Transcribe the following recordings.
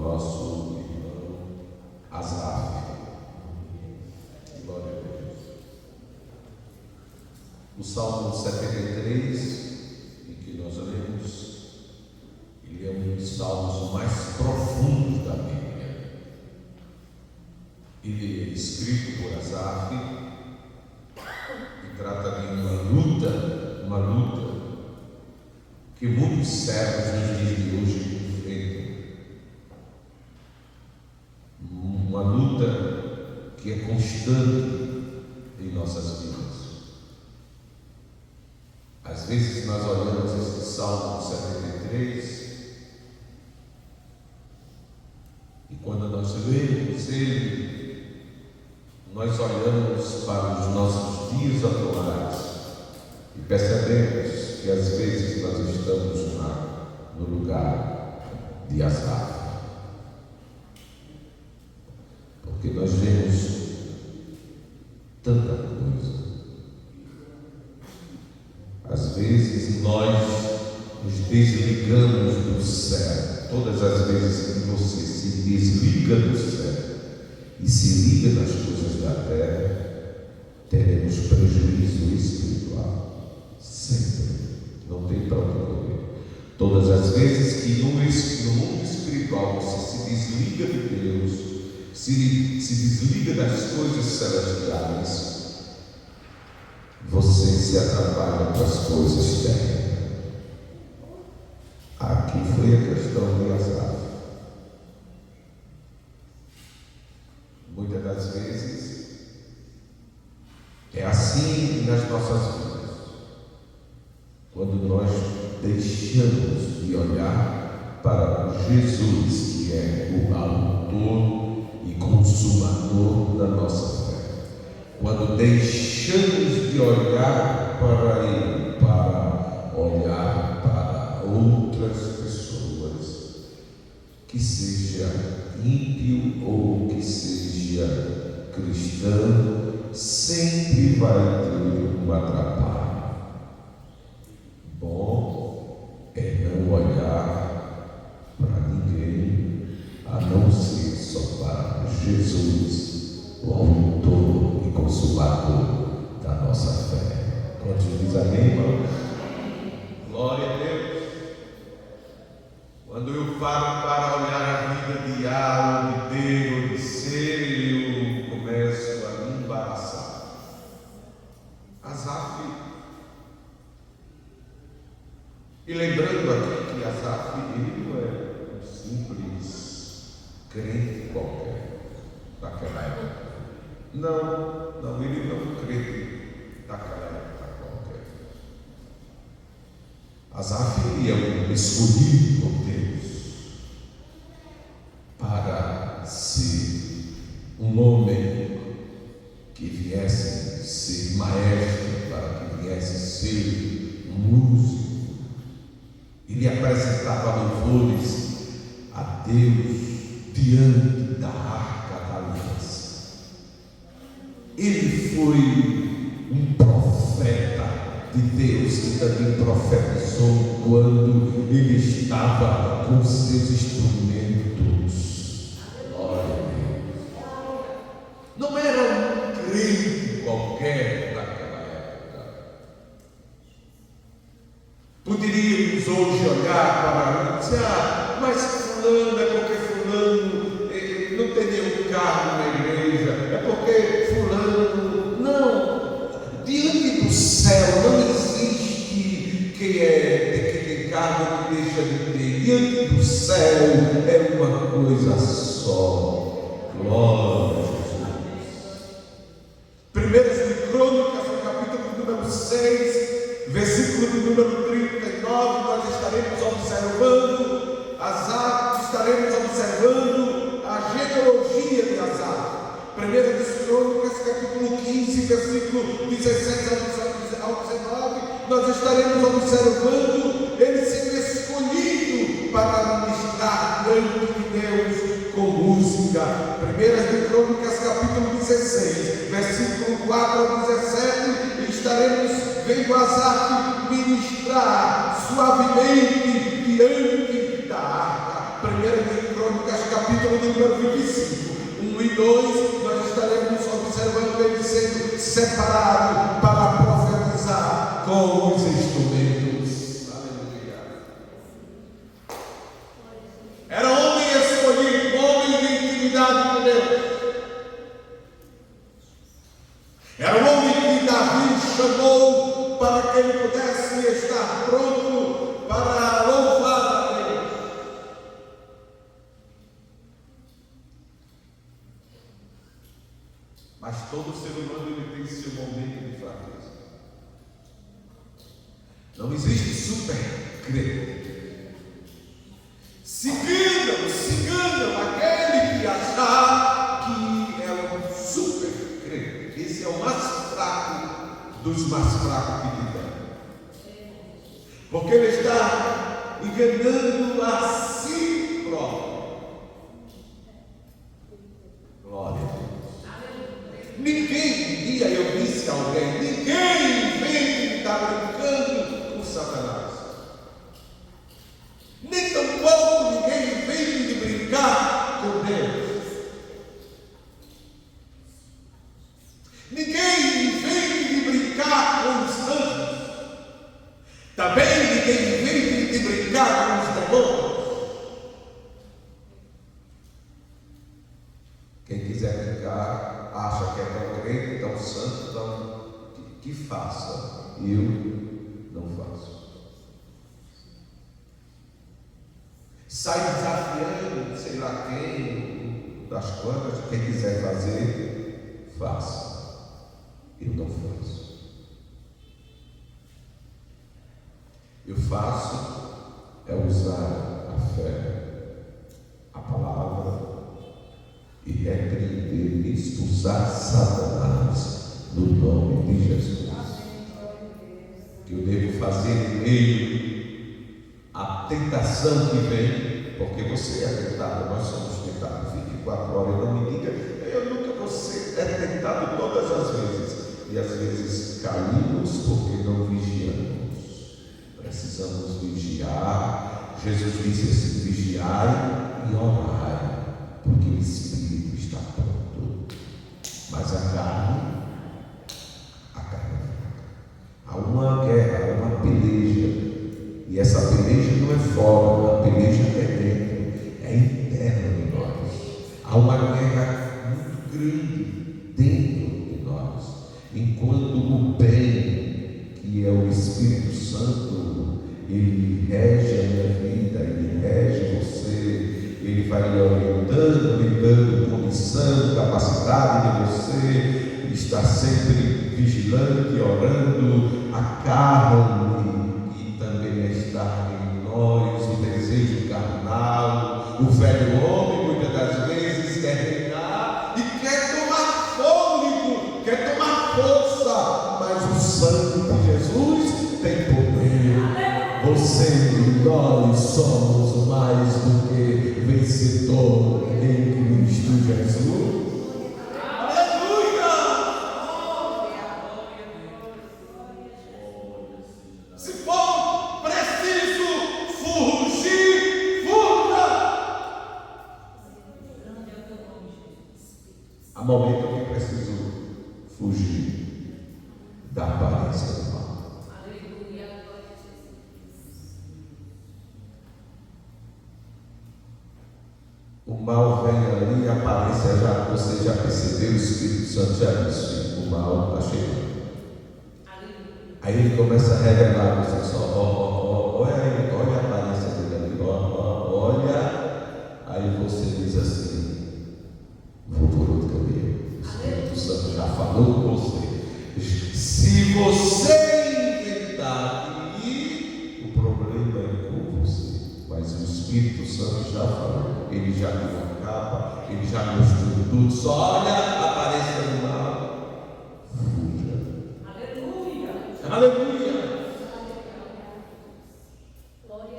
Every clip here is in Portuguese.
nosso irmão Asaf. Glória a Deus. O Salmo 73, em que nós lemos, ele é um dos salmos mais profundos da Bíblia. Ele é escrito por Asaf e trata de uma luta que muitos servos nos dias de hoje enfrentam. Uma luta que é constante em nossas vidas. Às vezes nós olhamos esse Salmo 73 e quando nós lemos ele, nós olhamos para os nossos dias atuais e percebemos que às vezes nós estamos no lugar de Asaf. Porque nós vemos tanta coisa. Às vezes nós nos desligamos do céu. Todas as vezes que você se desliga do céu e se liga nas coisas da terra, teremos prejuízo espiritual. Sempre. Não tem para onde correr. Todas as vezes que no mundo espiritual você se desliga de Deus, se desliga das coisas celestiais, você se atrapalha com as coisas terrenas. Aqui foi a questão de Asaf. Muitas das vezes é assim nas nossas vidas. Quando nós deixamos de olhar para o Jesus, que é o autor e consumador da nossa fé. Quando deixamos de olhar para Ele, para olhar para outras pessoas, que seja ímpio ou que seja cristão, sempre vai ter um atrapalho. Bom é não olhar para ninguém, a não ser só para Jesus, o autor e consumador da nossa fé. Quantos diz amém, irmão? Glória a Deus. Quando eu paro para olhar a vida de A, de B ou de C, eu começo a me embaraçar. Asaf. E lembrando aqui que Asaf, ele não é um simples crente qualquer daquela época. Não, ele não é um crente daquela época qualquer. Asaf, ele é um escolhido por Deus para ser um homem que viesse ser maestro, para que viesse ser um músico. Ele apresentava louvores a Deus diante da arca da aliança. Ele foi um profeta de Deus que também profetizou quando ele estava com seus instrumentos. Glória a Deus. Não era um crente qualquer naquela época. Poderíamos hoje olhar para e dizer, mas fulano é porque fulano não tem nenhum cargo na igreja, é porque fulano. Não, diante do céu não existe quem tem cargo que deixa de ter. Diante do céu é uma coisa só. Glória a Jesus. Primeiras de Crônicas, no capítulo número 6, versículo número 39, nós estaremos observando Asaf, estaremos observando a genealogia de Asaf. Primeira de Crônicas, capítulo 15, versículo 16 ao 19, nós estaremos observando ele sendo escolhido para ministrar diante de Deus com música. Primeira de Crônicas, capítulo 16, versículo 4 ao 17, estaremos vendo Asaf ministrar suavemente diante da arca. Primeira de Crônicas, capítulo pedindo para 25, 1 e 2, nós estaremos observando ele sendo separado para profetizar com os instrumentos. Aleluia. Era homem escolhido, homem de intimidade com Deus. Era o homem que Davi chamou para que ele pudesse estar pronto para louvar a Deus. Mas todo ser humano ele tem seu momento de fraqueza. Não existe super crente. Se enganam aquele que achar que é um super crente. Esse é o mais fraco dos mais fracos que tiver. Porque ele está enganando a si próprio. Glória a Deus. Ninguém, eu disse a alguém, ninguém vem de estar brincando com Satanás. Nem tampouco ninguém vem de brincar com Deus. Ninguém vem de brincar com os anjos. Também ninguém vem de brincar com os demônios. Quem quiser brincar, acha que é tão crente, tão santo, tão que faça. Eu não faço. Sai desafiando, sei lá quem, das quantas, quem quiser fazer, faça. Eu não faço. Eu faço é usar a fé, a palavra, e repreender e expulsar Satanás no nome de Jesus. Que eu devo fazer em meio à tentação que vem, porque você é tentado, nós somos tentados 24 horas. Não me diga, eu nunca vou ser tentado todas as vezes. E às vezes caímos porque não vigiamos. Precisamos vigiar. Jesus disse assim: vigiai e orai, porque o Espírito está pronto, mas a carne é fraca. Há uma guerra, há uma peleja, e essa peleja não é fora, a peleja é dentro, é interna de nós. Há uma guerra muito grande dentro de nós, enquanto o bem, que é o Espírito Santo, ele rege a minha vida, ele rege você, ele vai lhe orientando, lhe dando condição, capacidade de você estar sempre vigilante, orando. A carne, que também está em nós, o desejo carnal, o velho homem, muitas das vezes quer reinar e quer tomar fôlego, quer tomar força, mas o sangue de Jesus tem poder. Você e nós somos mais do que vencedor em Cristo Jesus. Aleluia! Se for preciso fugir, fuja! Há momento que preciso fugir da aparência do mal. O mal vem ali, aparência já, você já percebeu, o Espírito Santo já disse, o mal está chegando. Aí ele começa a revelar, você só, olha a aparência dele ali, olha. Aí você diz assim: vou por outro caminho. O Espírito Santo já falou com você. Se você inventar ir, o problema é com você. Mas o Espírito Santo já falou, ele já deu a capa, ele já mostrou tudo. Só olha a aparência do mal, fuja. Aleluia! Aleluia!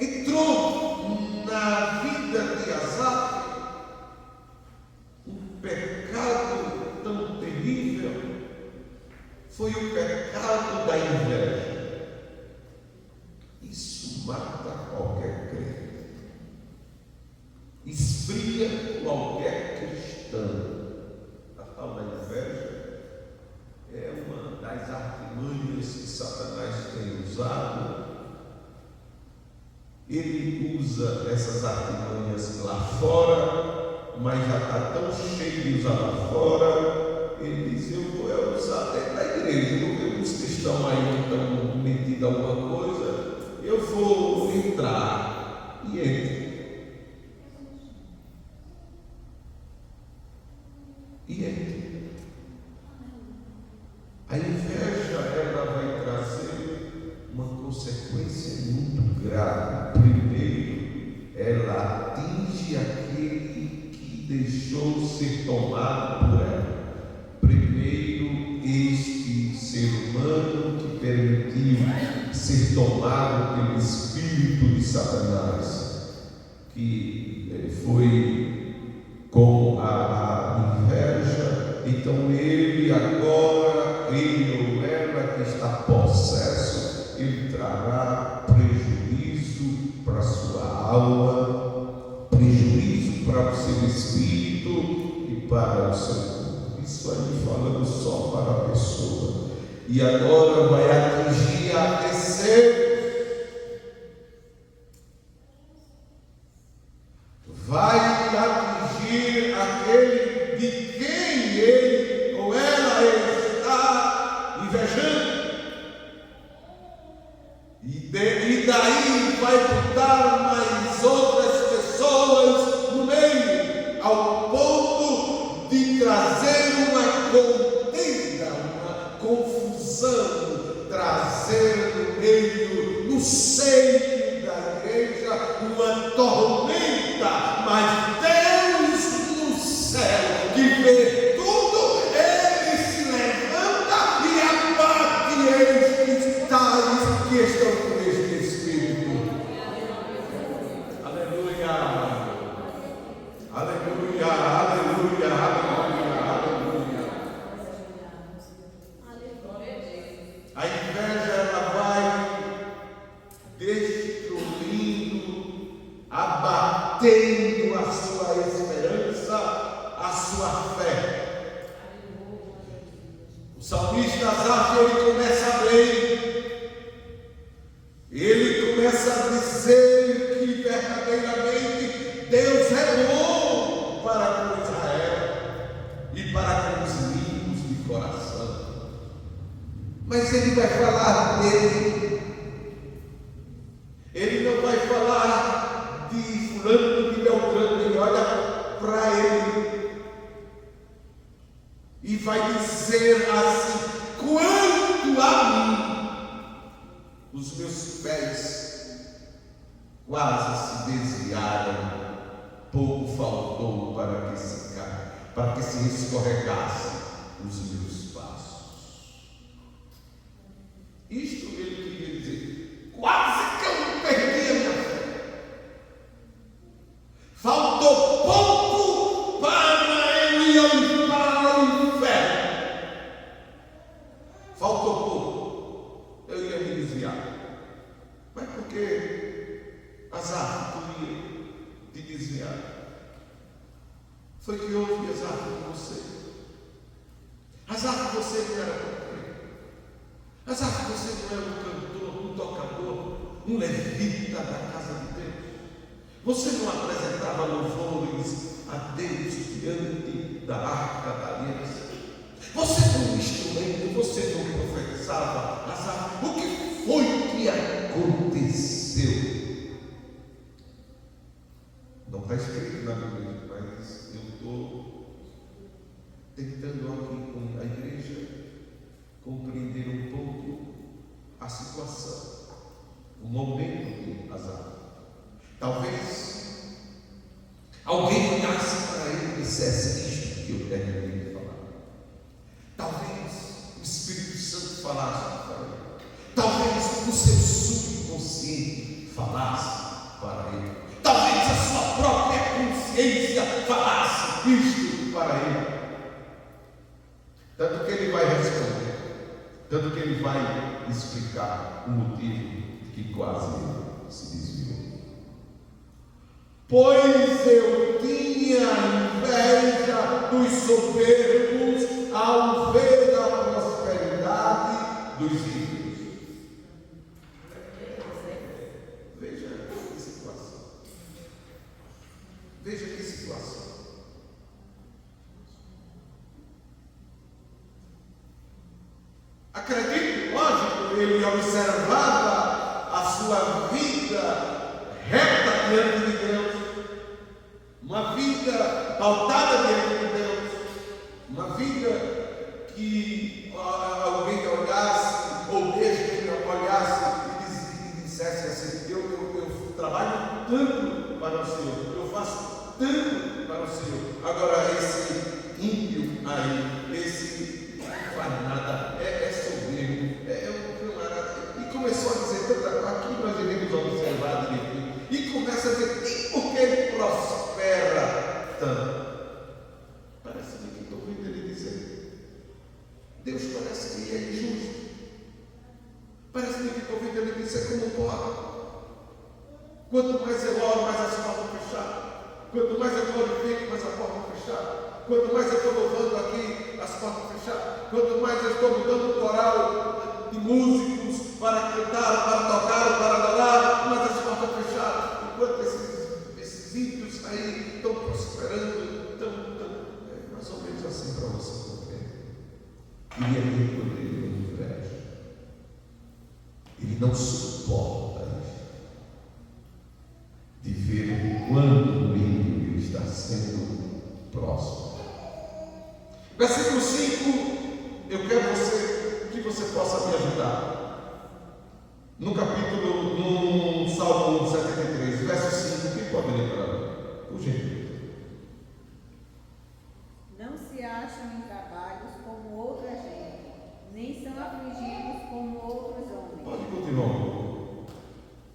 Entrou na vida de Asaf um pecado tão terrível, foi o pecado da inveja. Isso mata qualquer crente, esfria qualquer ele usa essas artimanhas lá fora, mas já está tão cheio de usar lá fora, ele diz: eu vou usar dentro da igreja, porque os que estão aí que estão metidos alguma coisa, eu vou entrar e entre. E entre. A inveja, ela vai trazer uma consequência muito grave. Primeiro, ela atinge aquele que deixou ser tomado por ela. Primeiro, este ser humano que permitiu ser tomado pelo espírito de Satanás, que foi com a inveja. Então ele agora, ele ou ela que está possesso, ele trará prejuízo para a sua alma, prejuízo para o seu espírito e para o seu corpo. Isso aí falando só para a pessoa. E agora vai atingir a terceira. Vai atingir aquele de quem ele ou ela está invejando. E daí vai botar mais outras pessoas no meio, ao ponto de trazer uma contenda, uma confusão, trazer no meio, no seio da igreja, uma tormenta. Mas Deus no céu, que vê tudo, ele se levanta e abate estes tais que estão com este espírito. Aleluia, aleluia, aleluia, aleluia, aleluia. A inveja, ela vai destruindo, abatendo a sua esperança, a sua fé. O salmista Asaf, ele começa bem. Ele começa a dizer que verdadeiramente Deus é bom para com Israel e para com os limpos de coração. Mas ele vai falar dele. Ele não vai falar de fulano, de beltrano. Ele olha para ele e vai dizer assim: quanto a mim, os meus pés quase se desviaram, pouco faltou para que se escorregassem os meus passos. Isto ele queria dizer: quase que eu perdi a minha fé. Faltou pouco para eu ir para o inferno. Faltou pouco, eu ia me desviar. Mas por que Asaf podia te desviar? Foi que houve, Asaf, com você. Asaf, você não era crente. Asaf, você não era um cantor, um tocador, um levita da casa de Deus. Você não apresentava louvores a Deus diante da arca da aliança. Você não instrumento, você não profetizava. Asaf, o que foi que aconteceu? Não está escrito na Bíblia, mas eu estou tentando aqui com a igreja compreender um pouco a situação, o momento de Asaf. Talvez alguém olhasse para ele e dissesse isto que eu terminei de falar. Talvez o Espírito Santo falasse para ele. Talvez o seu subconsciente falasse para ele. Talvez a sua própria consciência falasse isto para ele. Tanto que ele vai responder, tanto que ele vai explicar o motivo que quase se desviou. Pois eu tinha inveja dos soberbos ao ver a prosperidade dos ricos. Veja, esse Veja que situação. Acredito, lógico, ele observava a sua vida reta diante de Deus, uma vida pautada diante de Deus, uma vida que alguém olhasse, ou desde que olhasse e dissesse assim: eu trabalho tanto para o Senhor, eu faço tanto para o Senhor. Agora, esse ímpio aí, esse não faz nada, é soberbo, é um camarada. E começou a dizer: aqui nós iremos observar direitinho. E começa a dizer: e por que ele prospera tanto? Parece que estou ouvindo ele dizer: Deus parece que é injusto. Parece que estou ouvindo ele dizer: como pode? Quanto mais eu oro, mais as portas fechadas. Quanto mais eu glorifico, mais a porta fechada. Quanto mais eu estou louvando aqui, as portas fechadas. Quanto mais eu estou mudando o coral de músicos para cantar, para tocar, para adorar, mais as portas fechadas. Enquanto esses ímpios aí estão prosperando, mais ou menos assim para você compreender. E ele poderia inveja. Ele não suporta de ver o quanto o ímpio está sendo próximo. Versículo 5, eu quero que você possa me ajudar. No Salmo 73, verso 5, quem pode ler para mim? Por gentileza. Não se acham em trabalhos como outra gente, nem são afligidos como outros homens. Pode continuar.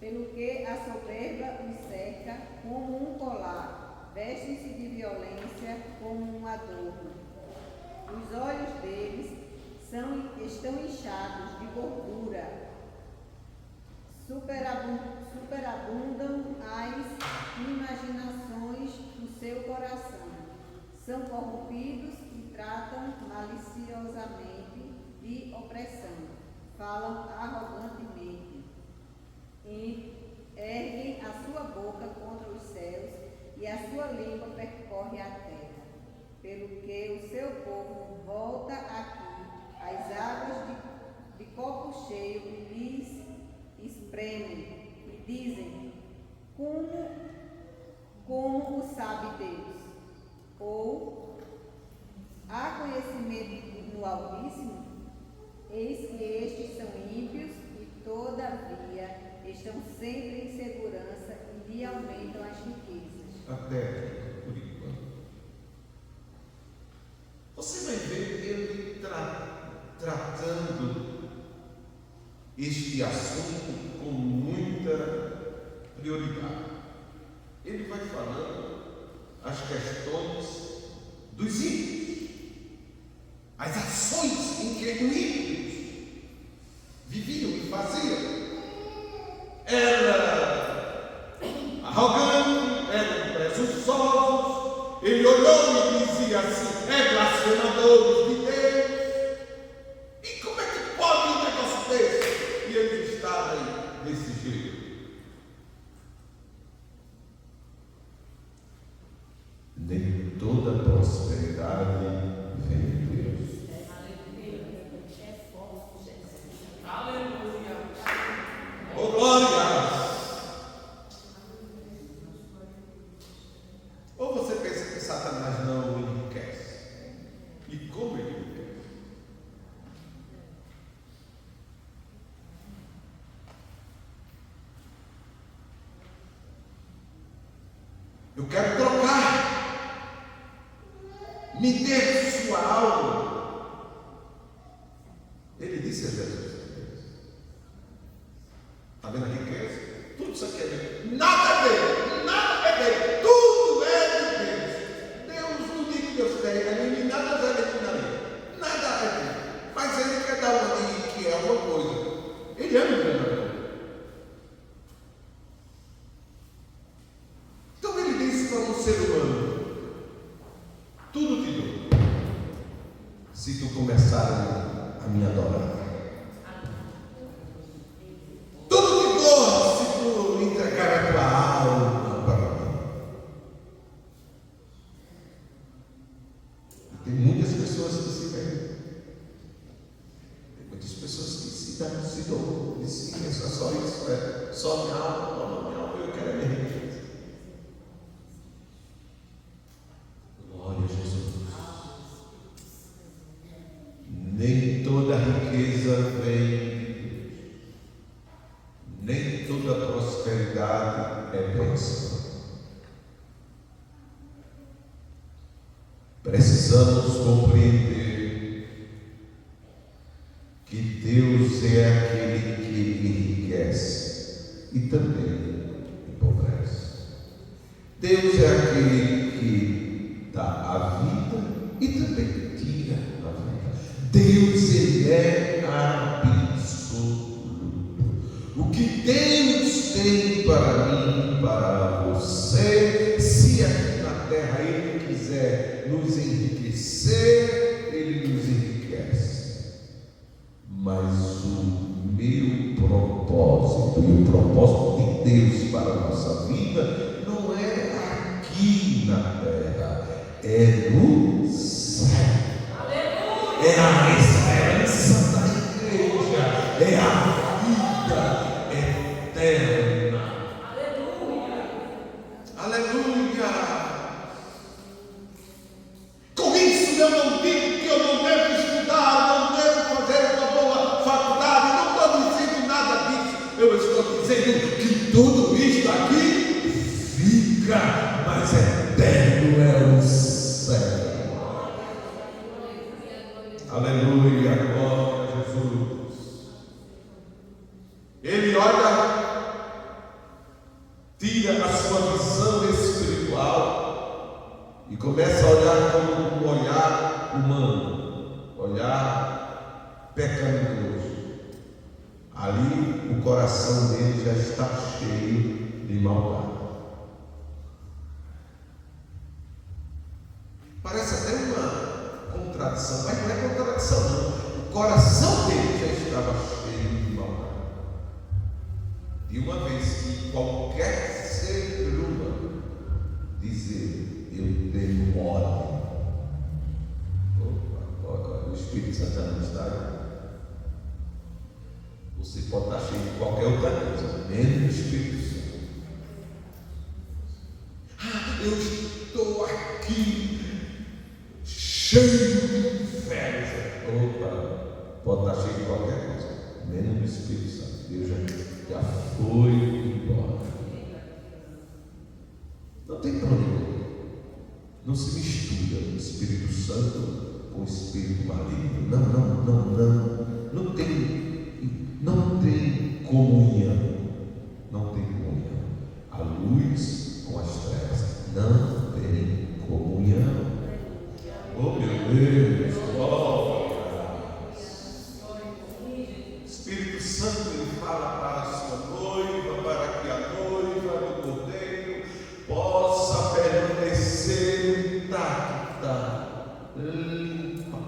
Pelo que a soberba os cerca como um colar, vestem-se de violência como um adorno. Os olhos deles estão inchados de gordura, superabundam as imaginações do seu coração. São corrompidos e tratam maliciosamente de opressão, falam arrogantemente. E erguem a sua boca contra os céus, e a sua língua percorre a terra. Pelo que o seu povo volta aqui, as águas de copo cheio lhes espremem, e dizem: como o sabe Deus? Ou há conhecimento no Altíssimo? Eis que estes são ímpios, e todavia estão sempre em segurança e lhe aumentam as riquezas. Até por enquanto. Você vai ver ele tratando este assunto com muita prioridade. Ele vai falando as questões dos ímpios, as ações em que os ímpios viviam e faziam. Era arrogante, era presunçoso. Ele olhou e dizia assim: é blasfemadores de Deus. E como é que pode um negócio desse? E ele estava aí desse jeito. Nem toda prosperidade vem de Deus. Oh, glória! Ou você pensa que Satanás não enriquece? E como ele enriquece? Eu quero trocar. Me dê sua alma. Ele disse a Jesus: está vendo a riqueza? Tudo isso aqui é dele. Nada é dele. Nada é dele. Tudo é de Deus. Deus não diz que Deus tem. Ele nada é dele. Nada é dele. Mas ele quer dar uma de que é alguma coisa. Ele é um enganador. Então ele disse para um ser humano: tudo te dou, se tu começar a me adorar. Tudo te dou, se tu entregar a tua alma para mim. bênção. Precisamos compreender que Deus é aquele que enriquece e também empobrece. Deus é aquele que dá a vida e também tira a vida. Deus, Ele é absoluto. O que Deus tem para mim, para você, se aqui na terra Ele quiser nos enriquecer, Ele nos enriquece. Mas o meu propósito e o propósito de Deus para a nossa vida não é aqui na terra, é no céu. É a esperança da igreja, é a vida eterna. Aleluia. Com isso eu não digo que eu não devo estudar, não devo fazer uma boa faculdade, não estou dizendo nada disso. Eu estou dizendo que tudo isto aqui fica, mas eterno é o céu. Aleluia, glória a Jesus. Ele olha, tira a sua visão espiritual e começa a olhar como um olhar humano, olhar pecaminoso. Ali o coração dele já está cheio de maldade. Parece até uma contradição, mas não é contradição não. O coração dele já estava cheio de maldade. De uma vez que qualquer ser humano dizer eu tenho ódio, o Espírito Santo já não está aí. Você pode estar cheio de qualquer outra coisa, menos do Espírito Santo. Eu estou aqui cheio de inveja. Pode estar cheio de qualquer coisa, menos do Espírito Santo. Deus já foi embora. Não tem problema. Não se mistura o Espírito Santo com o Espírito maligno. Não tem comunhão. Não tem comunhão. A luz com as trevas não tem comunhão. Oh meu Deus, glória. Espírito Santo, Ele fala para a sua noiva, para que a noiva do Cordeiro possa permanecer intacta, limpa,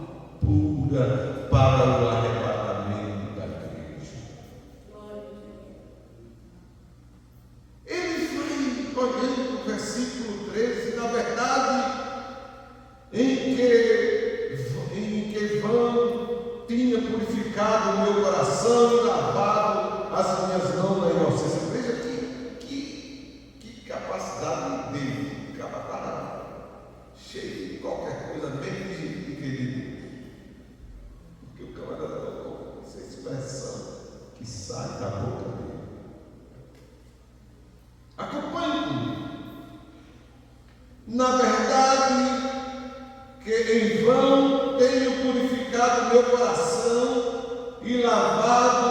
pura, para o arrebatamento da igreja. Ele vai olhando o versículo 13, na verdade, em que vão tinha purificado o meu coração e lavado as minhas mãos na inocência. Veja que capacidade dele, capacidade cheio de qualquer coisa, menos de querido. Porque o camarada colocou essa expressão que sai da boca dele. Acompanhe comigo. Na verdade, que em vão tenho purificado meu coração e lavado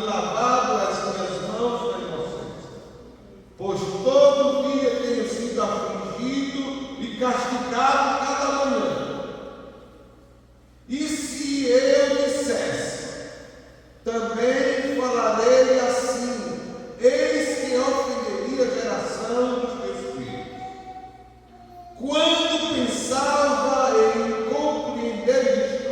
lavado as minhas mãos na inocência, pois todo dia tenho sido afligido e castigado cada manhã. E se eu dissesse, também falarei assim, eis que ofenderia a geração dos teus filhos. Quando pensava em compreender isto,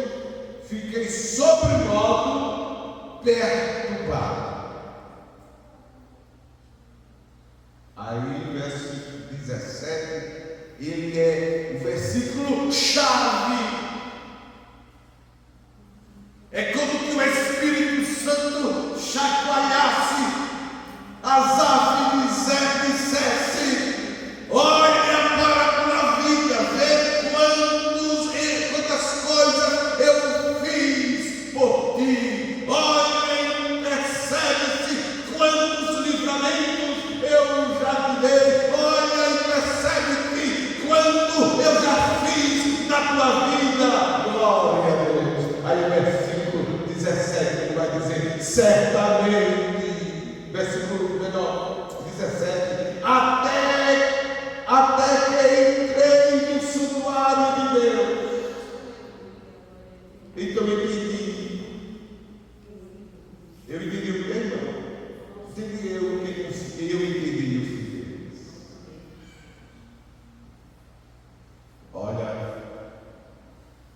Entendi eu entendi o filho deles. Olha,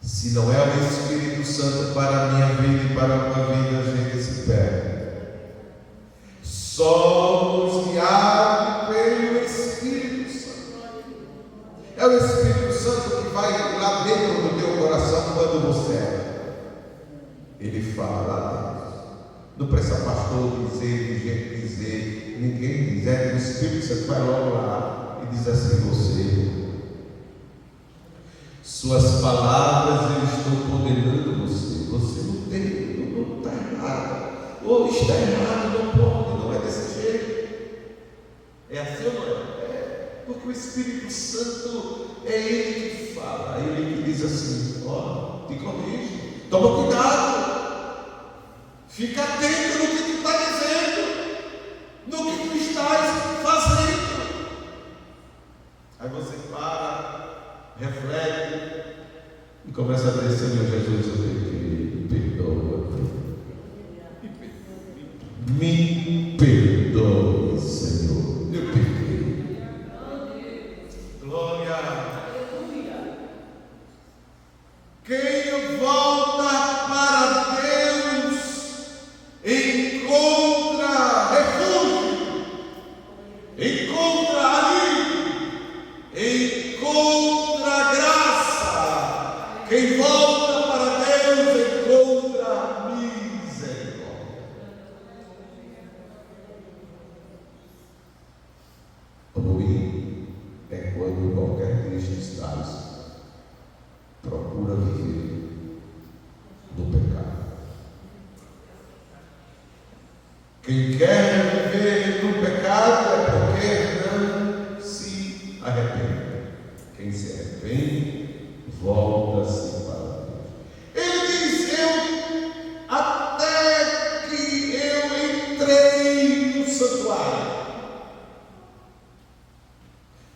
se não é o Espírito Santo para a minha vida e para a tua vida, a gente se perde. Somos guiados pelo Espírito Santo. É o Espírito Santo que vai lá dentro do teu coração quando você é. Ele fala lá dentro. Não precisa pastor dizer, gente dizer, ninguém dizer. O Espírito Santo vai logo lá e diz assim: você, suas palavras eles estão condenando você. Você não está errado. Ou está errado, não pode, não é desse jeito. É assim ou não é? Porque o Espírito Santo é Ele que fala, é Ele que diz assim: ó, te corrige, toma cuidado, fica atento no que tu está dizendo, no que tu estás fazendo. Aí você para, reflete e começa a dizer: Senhor Jesus, eu pequei, perdoa. Me perdoe, Senhor, eu pequei. Glória. Quem volta para Deus encontra refúgio, encontra alívio, encontra graça. Quem volta para Deus encontra misericórdia. Ruim é quando qualquer destes tais procura viver no pecado. Quem quer viver no pecado é porque não se arrepende. Quem se arrepende, volta-se para Deus. Ele diz: até que eu entrei no santuário.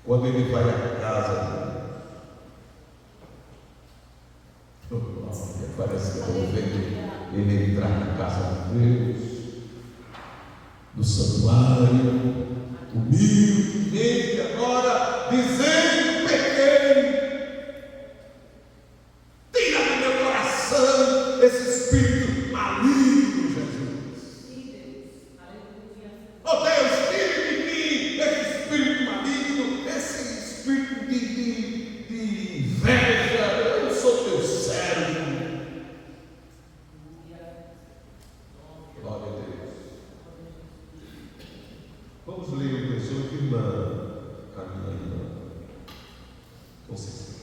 Quando ele vai à casa dele, parece que eu estou vendo ele entrar na casa de Deus, no santuário, humildemente, agora dizendo: pequei, tira do meu coração esse espírito maligno, Jesus. Oh Deus, tira de mim esse espírito maligno, esse espírito de inveja. Eu sou teu servo. Glória a Deus. Vamos ler o texto de a minha irmã Conceição.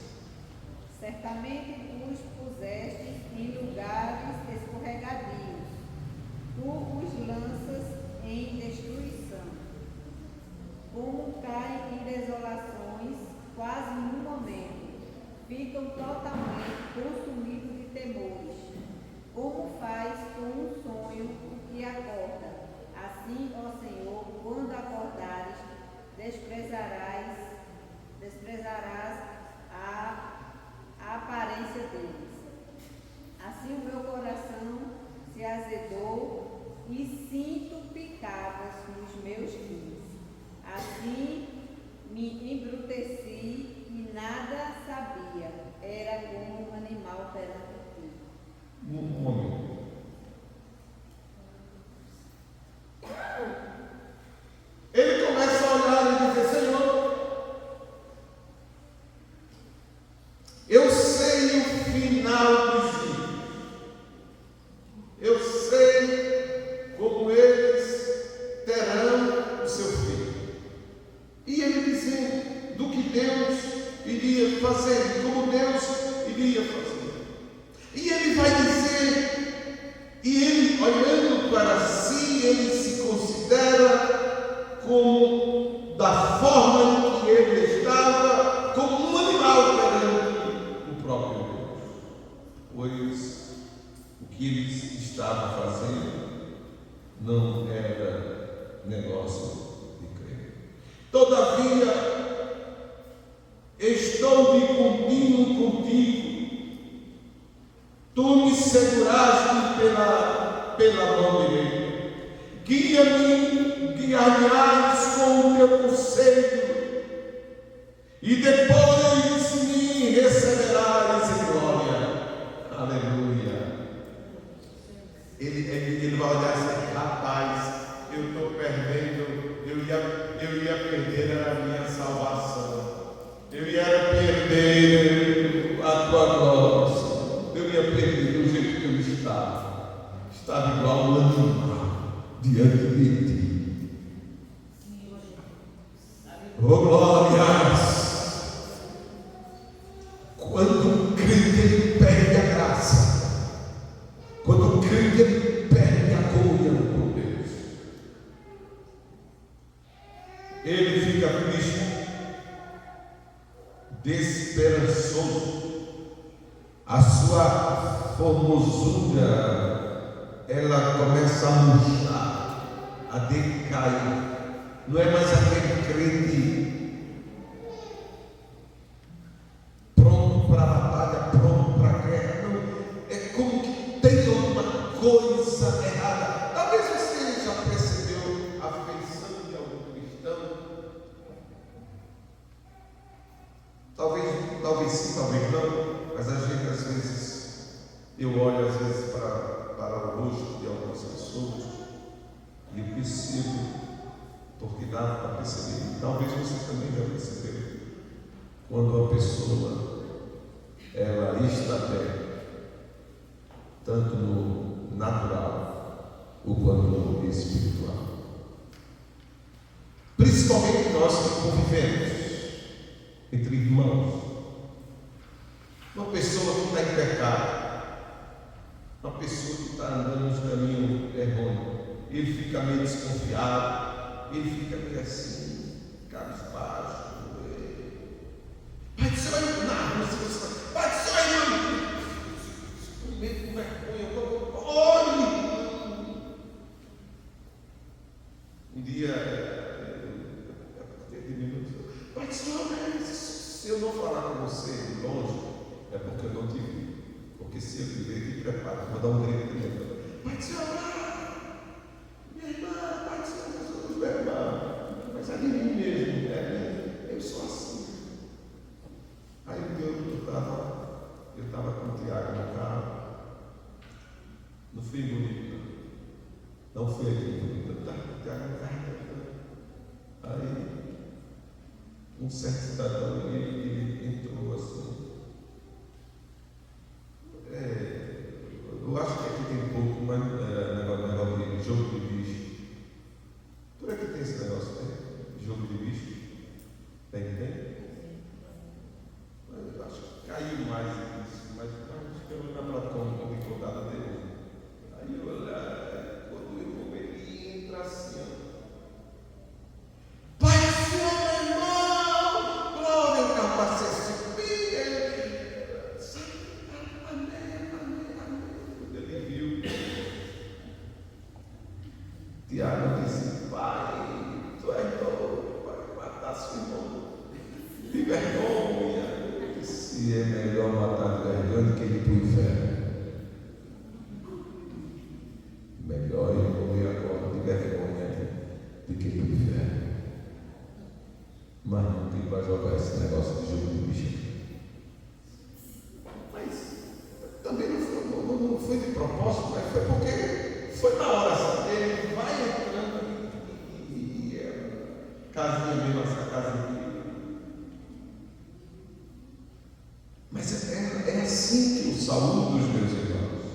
Certamente os puseste em lugares escorregadios, tu os lanças em destruição. Como caem em desolações, quase num momento, ficam totalmente consumidos de temores. Como faz com um sonho o que acorda, assim, ó Senhor, quando acordares, desprezarás a aparência deles. Assim o meu coração se azedou e sinto picadas nos meus rins. Assim me embruteci e nada sabia, era como um animal perante ti. Um momento. Ele começa a olhar e dizer: Senhor, eu sei o final dos dias, eu sei como eles terão o seu fim. E ele dizendo do que Deus iria fazer, como Deus iria fazer. E ele vai dizer, e ele olhando para si, ele se considera como, da forma em que ele estava, como um animal perante o próprio Deus. Pois o que ele estava fazendo não era negócio de crer. Todavia, estou de contínuo contigo. Tu me seguraste pela mão direita. Guia-me me alinhares com o teu conselho, e depois me receberás em glória. Aleluia. Ele vai olhar assim: rapaz, eu estou perdendo, eu ia perder a minha salvação, eu ia perder a tua glória, eu ia perder do jeito que eu estava igual um animal diante de ti. Oh glórias! Quando o crente ele perde a graça, quando o crente ele perde a comunhão com Deus, ele fica triste, desesperançoso, a sua formosura ela começa a murchar, a decair. Não é mais aquele crente pronto para a batalha, pronto para a guerra. Não, é como que tem alguma coisa errada. Talvez você já percebeu a feição de algum cristão. Talvez sim, talvez não. Mas a gente às vezes, eu olho às vezes para o rosto de algumas pessoas e eu percebo, porque dá para perceber, talvez você também já percebeu, quando a pessoa ela está bem, tanto no natural ou quanto no espiritual. Principalmente nós que convivemos entre irmãos. Uma pessoa que está em pecado, uma pessoa que está andando nos caminhos errôneos, ele fica meio desconfiado, ele fica meio assim, cabisbaixo. Pai do céu, não, Pai do céu, com medo, com vergonha, olhe. Um dia, Pai do céu, se eu não falar com você de longe, é porque eu não te vi. Porque se eu te ver, te prepara. Vou dar um grito primeiro. Pai do céu, minha irmã, Pai do céu, Jesus, meu irmão. Mas é de mim mesmo, eu sou assim. Aí eu estava com o Tiago no carro, no fim bonito. Não foi aqui bonito, eu estava com o Tiago no carro. Aí um certo cidadão, ele entrou assim. Eu acho que aqui tem um pouco mais negócio de jogo de bicho. Por aqui tem esse negócio, né? Jogo de bicho. Tem? Mas eu acho que caiu mais isso, mas acho que eu não lembro como eu me contava dele. Aí eu olhava, quando eu vou, ele entra assim, ó. Pai do Senhor, meu irmão! Glória ao capacete! Tiago disse: Pai, tu és louco, vai matar seu irmão de vergonha. Eu disse: é melhor matar de vergonha do que ir para o inferno. Melhor eu morrer agora de vergonha do que ir para o inferno. Mas não tem para jogar esse negócio de jogo de bicho. Mas também não foi de propósito, mas foi porque foi na hora assim, ele vai entrando e casinha mesmo, essa casa aqui. Mas é assim que eu saúdo os meus irmãos.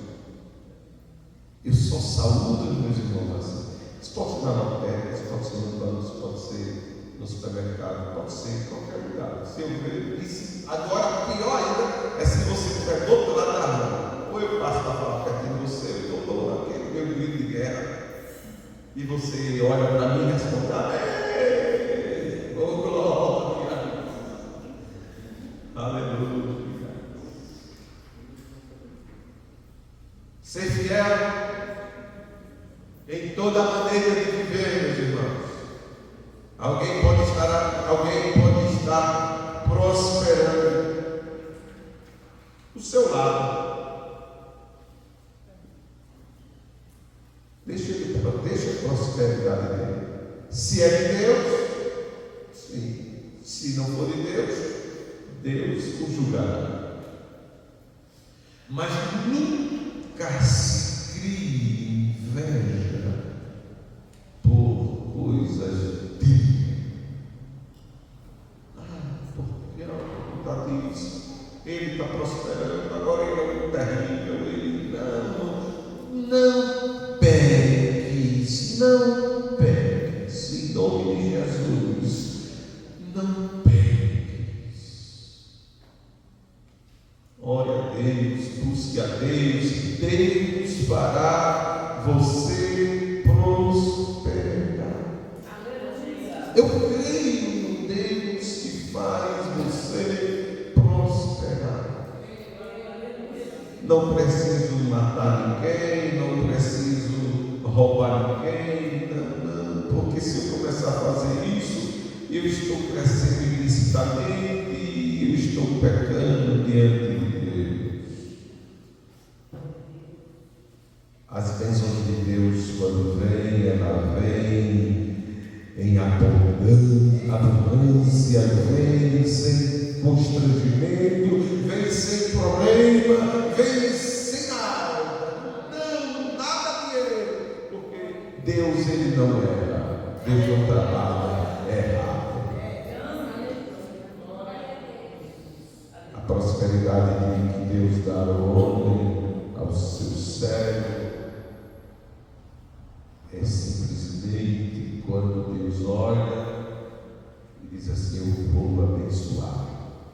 Eu só saúdo os meus irmãos assim. Isso pode ser na lotérica, isso pode ser no banco, isso pode ser no supermercado, pode ser em qualquer lugar. Se eu ver isso, agora pior ainda é se você estiver do outro lado da rua. Ou eu passo para falar pertinho de você, eu estou naquele meu grito de guerra, e você olha para mim e responde: amém, oh glória, aleluia. Ser fiel em toda maneira de viver, meus irmãos. Alguém pode estar prosperando do seu lado. Deixa a prosperidade dele. Se é de Deus, sim. Se não for de Deus, Deus o julgará. Mas nunca se crie inveja por coisas dignas. Porque não está disso. Ele está prosperando, agora ele é muito terrível. Ele não peques, não peques, em nome de Jesus, não peques. Ore a Deus, busque a Deus, Deus fará você prosperar. Eu creio no Deus que faz você prosperar. Não preciso matar ninguém, não preciso roubar ninguém, não, porque se eu começar a fazer isso, eu estou crescendo ilicitamente e eu estou pecando diante de Deus. As bênçãos de Deus, quando vem, ela vem em abundância, vem sem constrangimento, vem sem problema, vem sem nada, não, nada de erro, porque Deus, ele não erra, Deus não trabalha errado. A prosperidade que Deus dá ao homem, ao seu cérebro, é simplesmente quando Deus olha e diz assim: eu vou abençoar,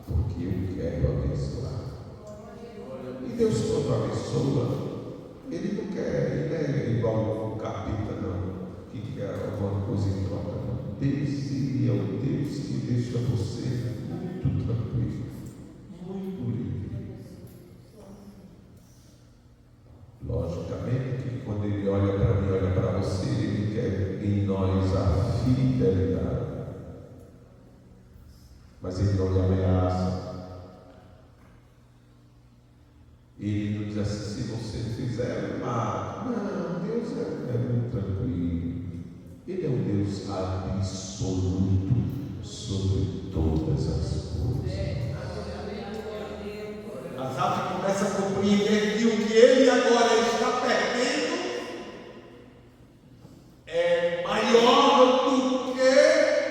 porque eu quero abençoar. E Deus, quando abençoa, Ele não quer, Ele não é igual o capeta, não, que quer alguma coisa em troca, não. Deus, Ele é o Deus que deixa você muito tranquilo, muito livre. Logicamente que quando Ele olha para mim, olha para você, Ele quer em nós a fidelidade. Mas Ele não lhe ameaça. Ele não diz assim: se você fizer mal. Não, Deus é muito tranquilo. Ele é um Deus absoluto sobre todas as coisas. Asaf começa a compreender que o que ele agora está perdendo é maior do que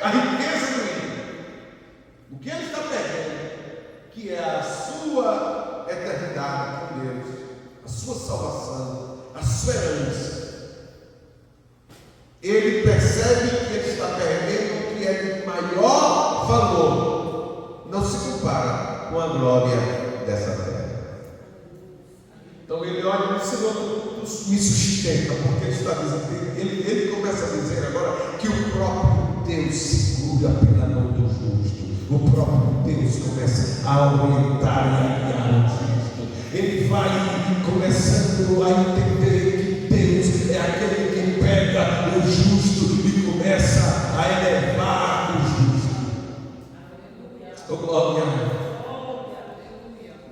a riqueza do reino. O que ele está perdendo, que é a sua eternidade com Deus, a sua salvação, a sua herança. Ele percebe que ele está perdendo o que é de maior valor. Não se compara com a glória dessa terra. Então ele olha e diz: Senhor, tu me sustenta, porque ele está dizendo, ele começa a dizer agora que o próprio Deus segura pela mão do justo. O próprio Deus começa a orientar e a guiar o justo. Ele vai começando a entender que Deus é aquele que pega o justo e começa a elevar o justo. Oh, glória!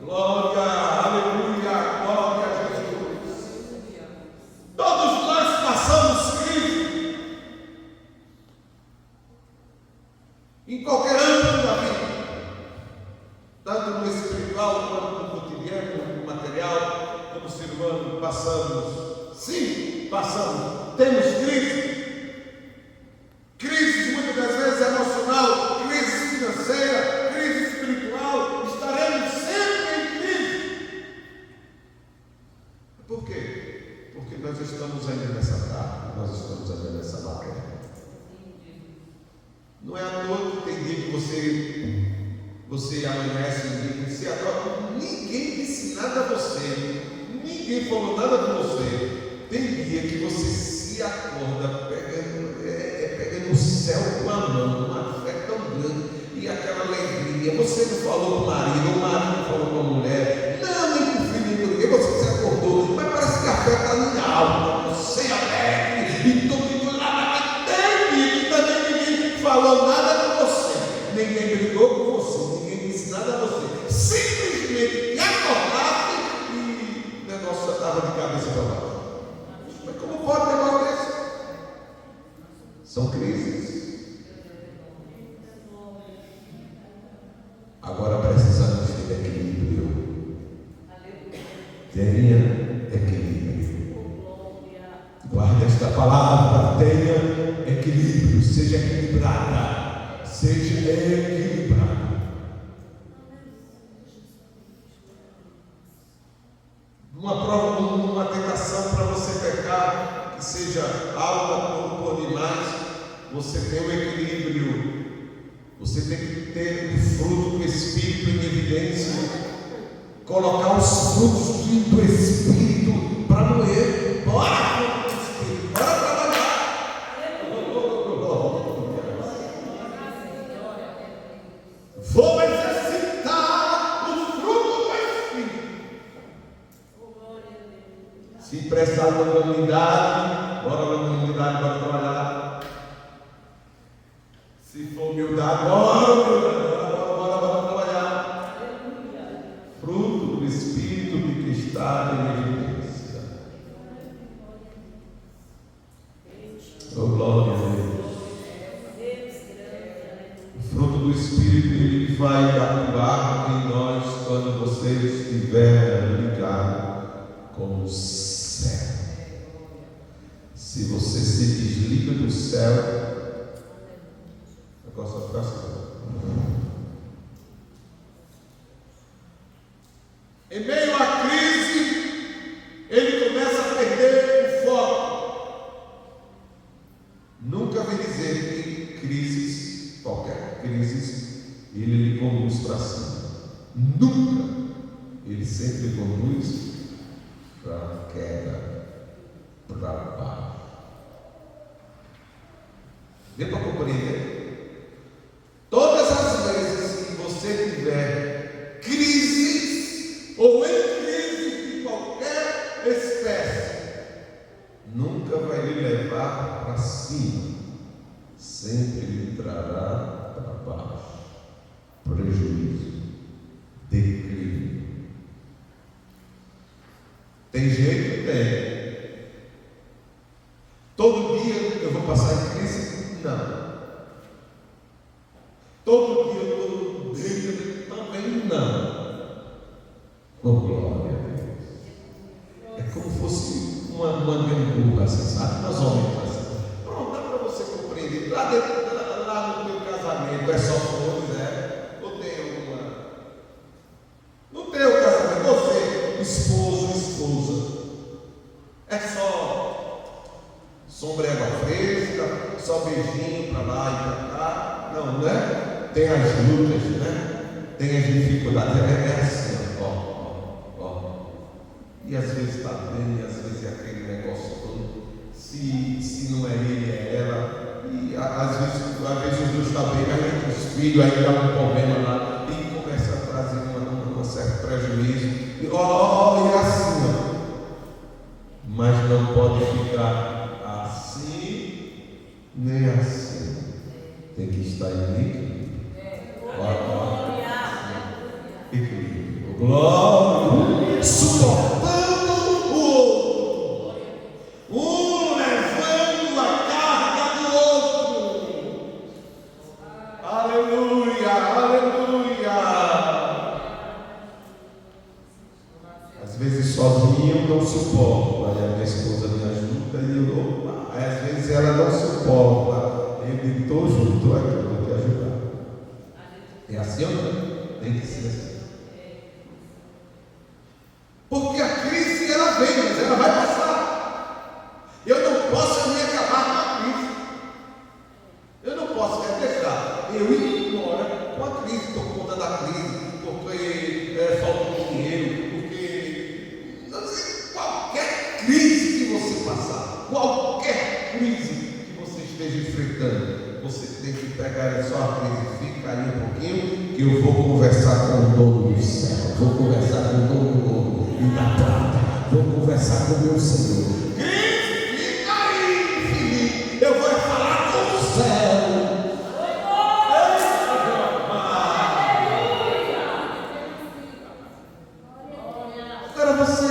Glória, aleluia, glória a Jesus. Todos nós passamos crise em qualquer âmbito da vida, tanto no espiritual quanto no cotidiano, no material, como ser humano. Passamos, sim, passamos, temos crises muitas das vezes emocional, crise financeira, crise espiritual. Estaremos sempre em crise. Por quê? Porque nós estamos ainda nessa carne, nós estamos ainda nessa matéria. Não é à toa que tem dia que você amanhece um dia que você adora, ninguém disse nada a você, ninguém falou nada com você. Tem dia que você se acorda pegando o céu com a mão, uma fé tão grande e aquela alegria. Você não falou com o marido não falou com a mulher, nem com o filho, nem com ninguém. Você se acordou, mas parece que a fé está em alma, você é alegre e todo mundo lá, mas tem dia que também ninguém falou nada com você, ninguém brigou com você, ninguém disse nada a você, simplesmente te acordaste e o negócio já estava de cabeça para baixo. Mas como pode um negócio desse? São crises. Agora precisamos ter equilíbrio. Tenha equilíbrio. Guarde esta palavra, tenha equilíbrio. Seja equilibrada. Seja equilibrada. Uma prova, uma tentação para você pecar, que seja alta ou demais, você tem o equilíbrio. Você tem que ter o fruto do Espírito em evidência, colocar os frutos do Espírito para moer. Bora, fruto do Espírito, bora trabalhar. Vou exercitar o fruto do Espírito. Se prestar longanimidade, bora longanimidade, bora trabalhar. Se for humildade, bora trabalhar. Fruto do Espírito que está em evidência. Oh, glória a Deus. O fruto do Espírito ele vai atuar em nós quando você estiver ligado com o céu. Se você se desliga do céu, gosta de ficar assim. Em meio à crise, ele começa a perder o foco. Nunca vi dizer que crises, qualquer crise, ele lhe conduz para cima. Nunca. Ele sempre conduz para a queda, para baixo. Deu para compreender? Todas as vezes que você tiver crises ou em crise de qualquer espécie, nunca vai lhe levar para cima, sempre lhe trará para baixo, prejuízo, declínio. Tem jeito? Tem. Todo dia eu vou passar em crise? Não. Todo dia, todo dia, também não. Oh, glória a Deus. É como fosse uma gangorra, assim, sabe? Nós homens assim. Pronto, dá para você compreender. Lá no teu casamento é só flores, é? Ou tem alguma? No teu casamento, você, esposo, esposa, é só sombra e água fresca, só beijinho para lá e para cá. Não, né? Tem as lutas, né? Tem as dificuldades, é assim, ó. E às vezes está bem, e às vezes é aquele negócio todo. Se não é ele, é ela. E às vezes os dois estão bem, mas os filhos aí dá um problema lá e começa a trazer um certo prejuízo. E é assim, ó. Mas não pode ficar assim, nem assim. Tem que estar em equilíbrio. Glória, suportando o outro, um levando a carga do outro. Aleluia, aleluia. Às vezes sozinho eu não suporto, aí a minha esposa me ajuda e eu aí às vezes ela não suporta, eu digo, estou junto, estou aqui, eu vou te ajudar. É assim ou não? Tem que ser assim. Porque a crise ela vem, mas ela vai passar. Eu não posso me acabar com a crise. Eu não posso deixar eu ir embora com a crise, por conta da crise, porque falta dinheiro, porque não sei, qualquer crise que você passar, qualquer crise que você esteja enfrentando, você tem que pegar a sua crise, fica aí um pouquinho, que eu vou conversar com o dono do céu, vou conversar com o dono do ouro e da prata, vou conversar com o meu Senhor. Crise, fica aí, filho, eu vou falar com o céu. Agora você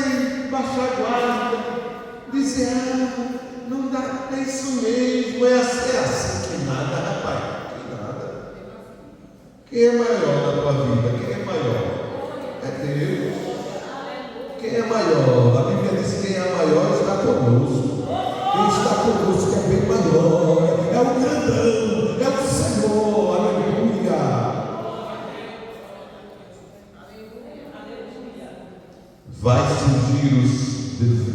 baixar a guarda, dizer, não dá, é isso mesmo, é assim. Quem é maior na tua vida? Quem é maior? É Deus. Quem é maior? A Bíblia diz que quem é maior está conosco. Quem está conosco é bem maior. É o grandão, é o Senhor. Aleluia. Vai surgir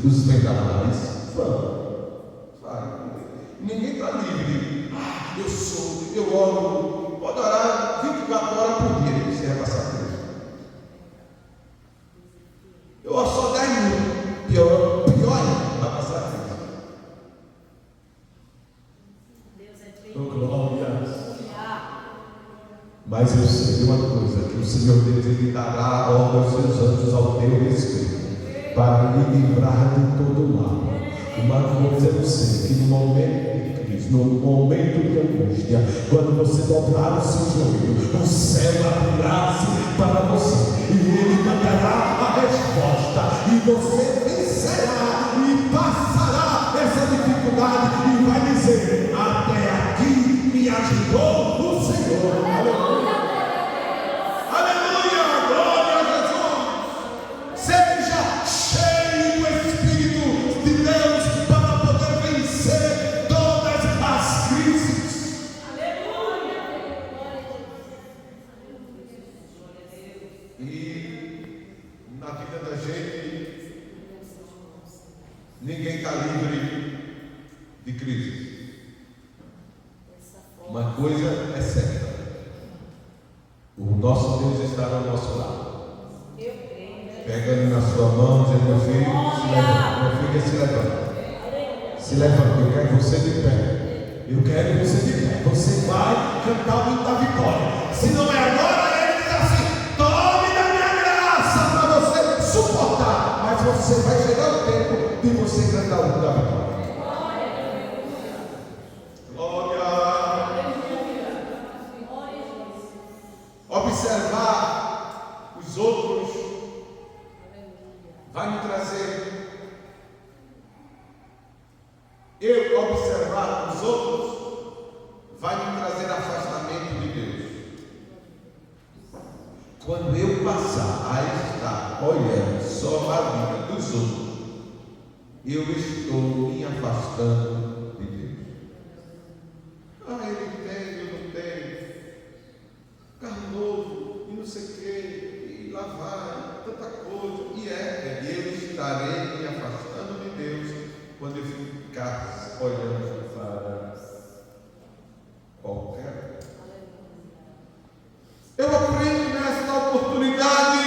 os vendavais? Vai. Ninguém está livre. Eu oro. Pode orar 24 horas por dia. Você vai passar por isso. Eu oro só 10 minutos. Pior vai passar por isso. Oh, glória. Mas eu sei uma coisa, que o Senhor Deus, Ele dará ordem aos seus anjos ao teu respeito, para lhe livrar de todo o mal. Uma coisa eu sei, que no momento de crise, no momento de angústia, quando você dobrar o seu joelho, o céu abrirá-se para você, e Ele mandará a resposta, e você vencerá, e passará essa dificuldade, e vai dizer: até aqui me ajudou o Senhor. Aleluia. Ninguém está livre de crise. Uma coisa é certa: o nosso Deus está ao nosso lado. Pega ele na sua mão, dizendo: meu filho, se levanta. Meu filho, se levanta. Se levanta. Eu quero você de pé. Eu quero você de pé. Você vai cantar o hino da vitória. Se não é agora, ele diz assim: tome da minha graça para você suportar. Mas você vai chegar o tempo de você cantar o hino da vitória. Glória. Observar os outros vai me trazer. Eu observar os outros vai me trazer afastamento de Deus. Quando eu passar a estar olhando só a vida dos outros, eu estou me afastando de Deus. Ele tem, eu não tenho. Carro novo, e não sei o que, e lá vai, tanta coisa. E eu estarei me afastando de Deus quando eu ficar olhando para qualquer. Eu aprendo nesta oportunidade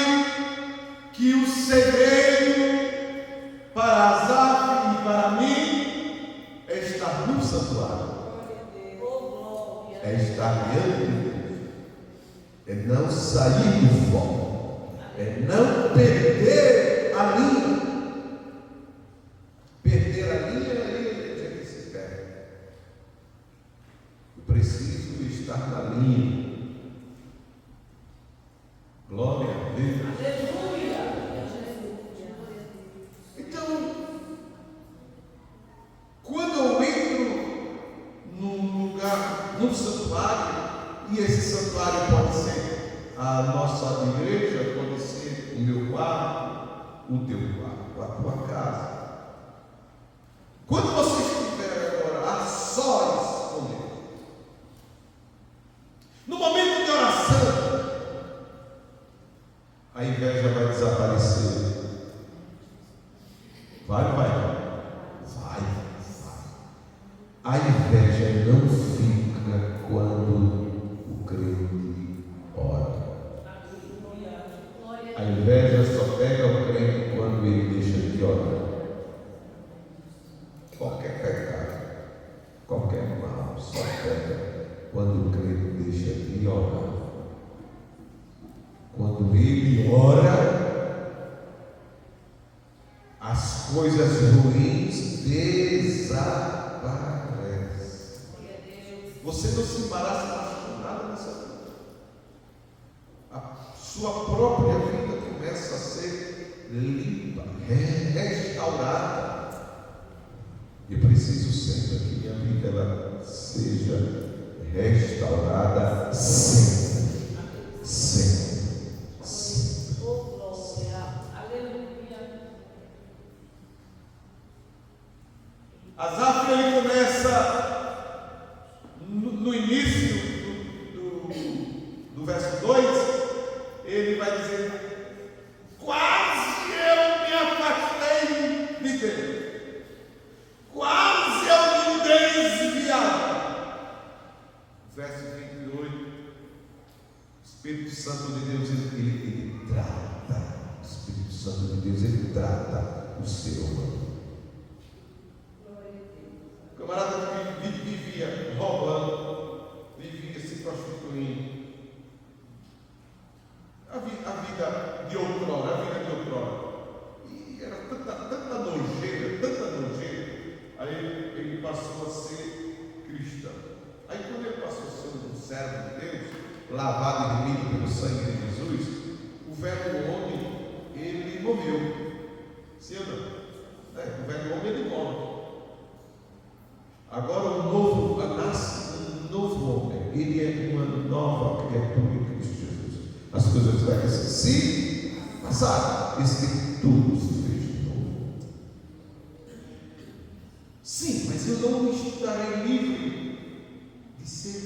que o segredo para Asaf e para mim é estar no santuário, é estar diante de Deus, é não sair do foco, é não perder a linha. Perder a linha é que se perde. Eu preciso estar na linha. Glória a Deus. Aleluia. Então, quando eu entro num lugar, num santuário, e esse santuário pode ser a nossa igreja, pode ser o meu quarto, o teu quarto, a tua casa. Quando você estiver agora a sós com Deus, no momento de oração, a inveja vai desaparecer. Vai, não vai? Vai. A inveja não fica quando o crente ora. A inveja só pega o crente quando ele deixa de orar. Qualquer pecado, qualquer mal só pega quando o crente deixa de orar. Quando ele ora, as coisas ruins desaparecem. Você não se embaraça mais com nada nessa vida. A sua própria vida começa a ser limpa, restaurada. E preciso sempre que minha vida ela seja restaurada sempre. verso 28, o Espírito Santo de Deus, ele trata, o Espírito Santo de Deus, ele trata o ser humano. O camarada que vivia roubando, vivia se prostituindo, a vida de outrora, e era tanta nojeira, aí ele passou a ser cristão. Aí quando ele passou a ser um servo de Deus, lavado e remido pelo sangue de Jesus, o velho homem, ele morreu. Sim ou não? O velho homem, ele morre. Agora nasce um novo homem, ele é uma nova criatura em Cristo Jesus. As coisas velhas se passaram, esse tudo se fez de novo. Sim, mas eu não estarei livre de ser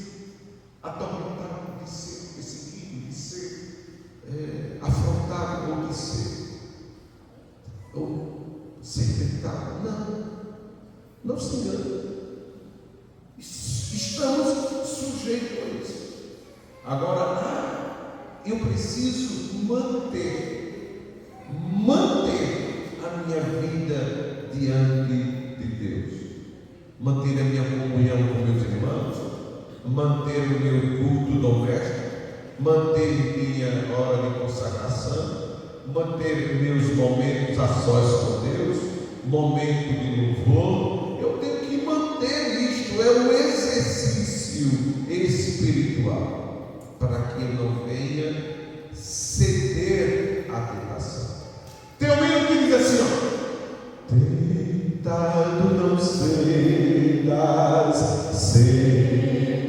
atormentado, de ser perseguido, de ser afrontado, ou ser tentado. Não se engane. Estamos sujeitos a isso. Agora, eu preciso manter a minha vida diante de Deus, manter a minha comunhão com meus irmãos, manter o meu culto doméstico, manter minha hora de consagração, manter meus momentos a sós com Deus, momento de louvor. Eu tenho que manter isto, é um exercício espiritual, para que eu não venha ceder à tentação. Tem um hino que diz assim, tentado não cedas, ceder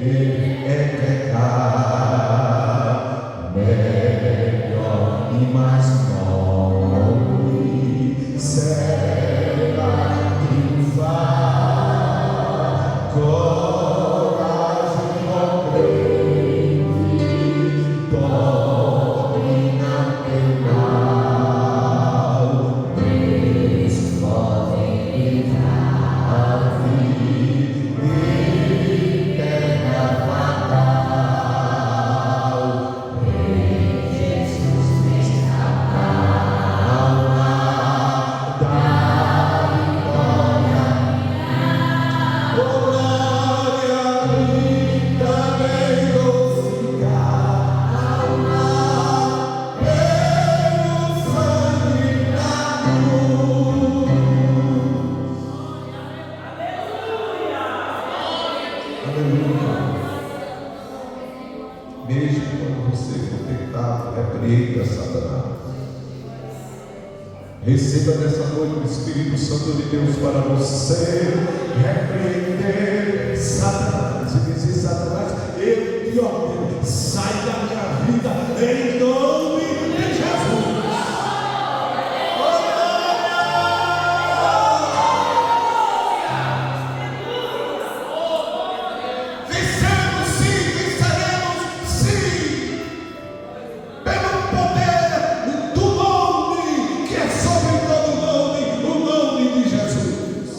é pecar, melhor e mais nobre será triunfar, coragem ao crente, domina teu mal, Deus pode livrar a vida eterna fatal, em Jesus nesta alma da vitória. Glória e também glorificar alma pelo sangue da cruz. Aleluia. Mesmo quando você for tentado, repreenda Satanás. Receba nessa noite o Espírito Santo de Deus para você repreender Satanás e dizer: Satanás, eu te ordeno, sai da minha vida em nome de Jesus. Venceremos sim, venceremos sim, pelo poder do nome que é sobre todo nome, o nome de Jesus.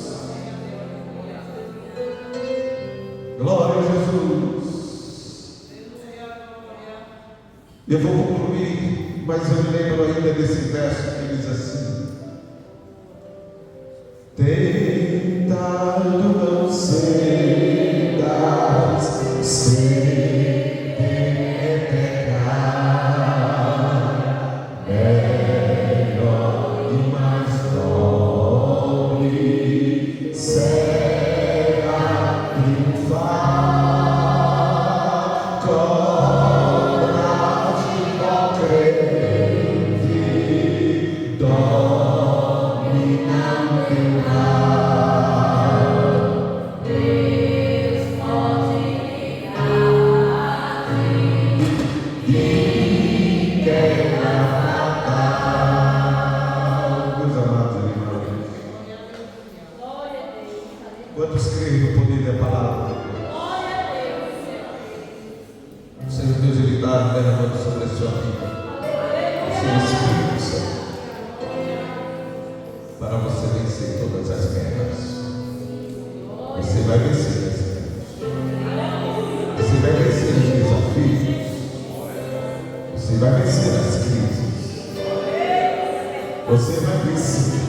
Glória a Jesus. Eu vou concluir, mas eu lembro ainda desse verso que diz assim: tentado não cedas, ceder é pecar, melhor e mais nobre será triunfar, coragem ao crente, domina o teu mal, Deus pode livrar de terra fatal. Meus amados irmãos, quantos creem no poder da palavra de Deus? O Senhor Deus, Ele está derramando sobre a sua vida o seu Espírito Santo para você vencer todas as guerras. Você vai vencer as guerras. Você vai Você vai vencer as crises. Você vai vencer.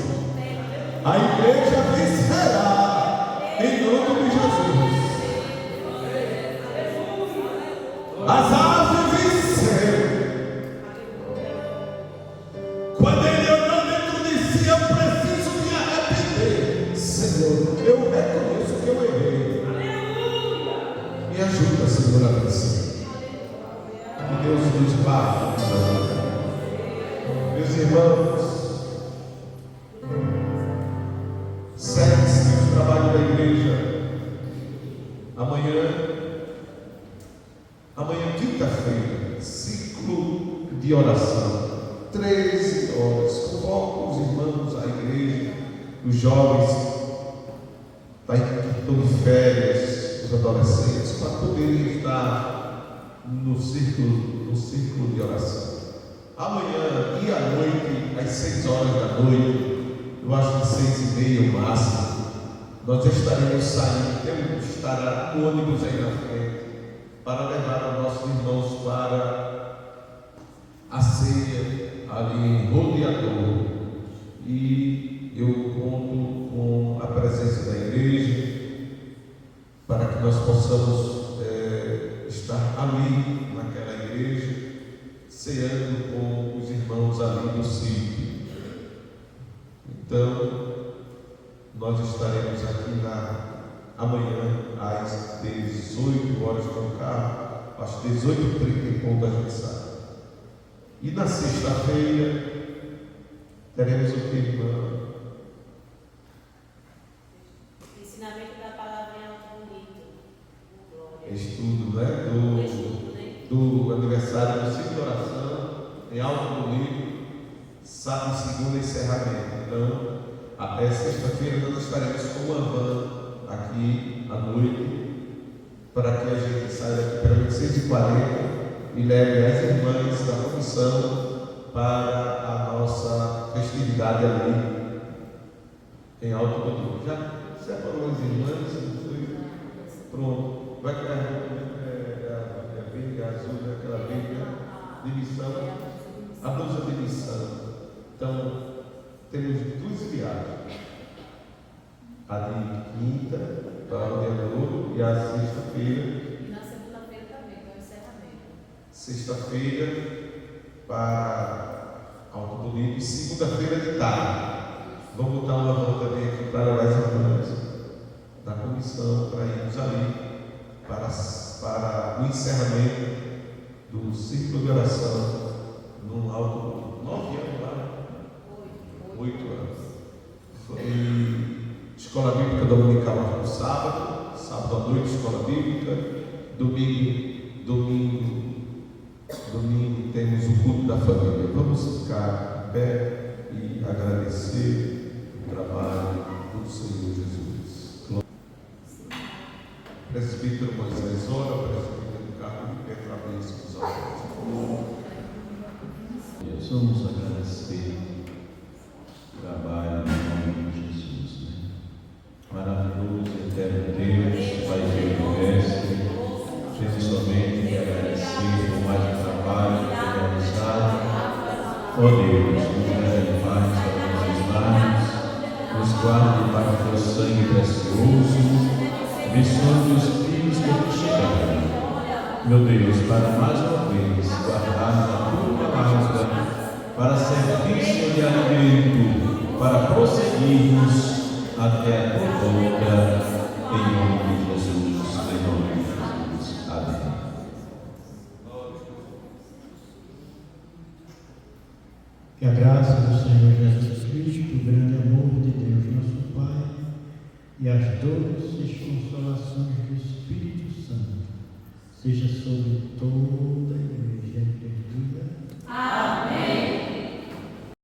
A igreja vencerá em nome de Jesus. As aves venceram. Quando ele olhou dentro de si, eu preciso me arrepender. Senhor, eu reconheço que eu errei. Me ajuda, Senhor, a vencer. Que Deus nos guarde. Meus irmãos, segue-se o trabalho da igreja. Amanhã quinta-feira, ciclo de oração, 13 horas. Convoco os irmãos à igreja, os jovens, estão de férias, os adolescentes, para poderem estar no círculo de oração. Amanhã e à noite, às 6 horas da noite, eu acho que 6h30 o máximo, nós estaremos saindo, estará o ônibus aí na frente, para levar os nossos irmãos para a ceia ali em Rodeador. E eu conto com a presença da igreja para que nós possamos estar ali naquela igreja, ceando com os irmãos ali do sítio. Então, nós estaremos aqui amanhã às 18 horas com o carro, às 18h30 em ponto a gente sai. E na sexta-feira teremos o que, irmã? Ensinamento da palavra em alto bonito. Estudo, né? Do aniversário do ciclo de oração em Alto Bonito, sábado e segunda encerramento. Então, até sexta-feira nós estaremos com uma van aqui à noite, para que a gente saia daqui pela 6h40 e leve as irmãs da comissão para a nossa festividade ali em Alto Bonito. Já separou as irmãs? Pronto. Vai cair a Bíblia azul, aquela Bíblia de missão, a blusa de missão. Então, temos 2 viagens. A de quinta para o Rodeador e a sexta-feira. E na segunda-feira também, que é o encerramento. Sexta-feira para Alto Bonito e segunda-feira de tarde. Vamos botar uma volta também aqui para levar as irmãs da comissão para irmos ali para o encerramento do ciclo de oração no Alto Bonito. 9 anos lá? 8 anos. Foi escola bíblica dominical no sábado à noite, escola bíblica, domingo temos o culto da família. Vamos ficar em pé e agradecer o trabalho do Senhor Jesus. Presbítero Moisés, ora, presbítero Carlos de Pedro, abençoe os olhos. Vamos agradecer o trabalho em nome de Jesus, né? Maravilhoso, eterno Deus, Pai do Universo, temos somente que agradecer por mais um trabalho realizado. Ó Deus, nos leve paz para nossos lares, nos guarde debaixo do teu sangue precioso, abençoe os filhos que aqui chegaram. Meu Deus, para mais uma vez guardarmos a tua palavra, para serviço de alimento, para prosseguirmos até a tua volta, em nome de Jesus, em nome de Jesus. Amém. Que a graça do Senhor Jesus Cristo, o grande amor de Deus, nosso Pai, e as doces consolações do Espírito Santo seja sobre toda a igreja. Diga. Amém.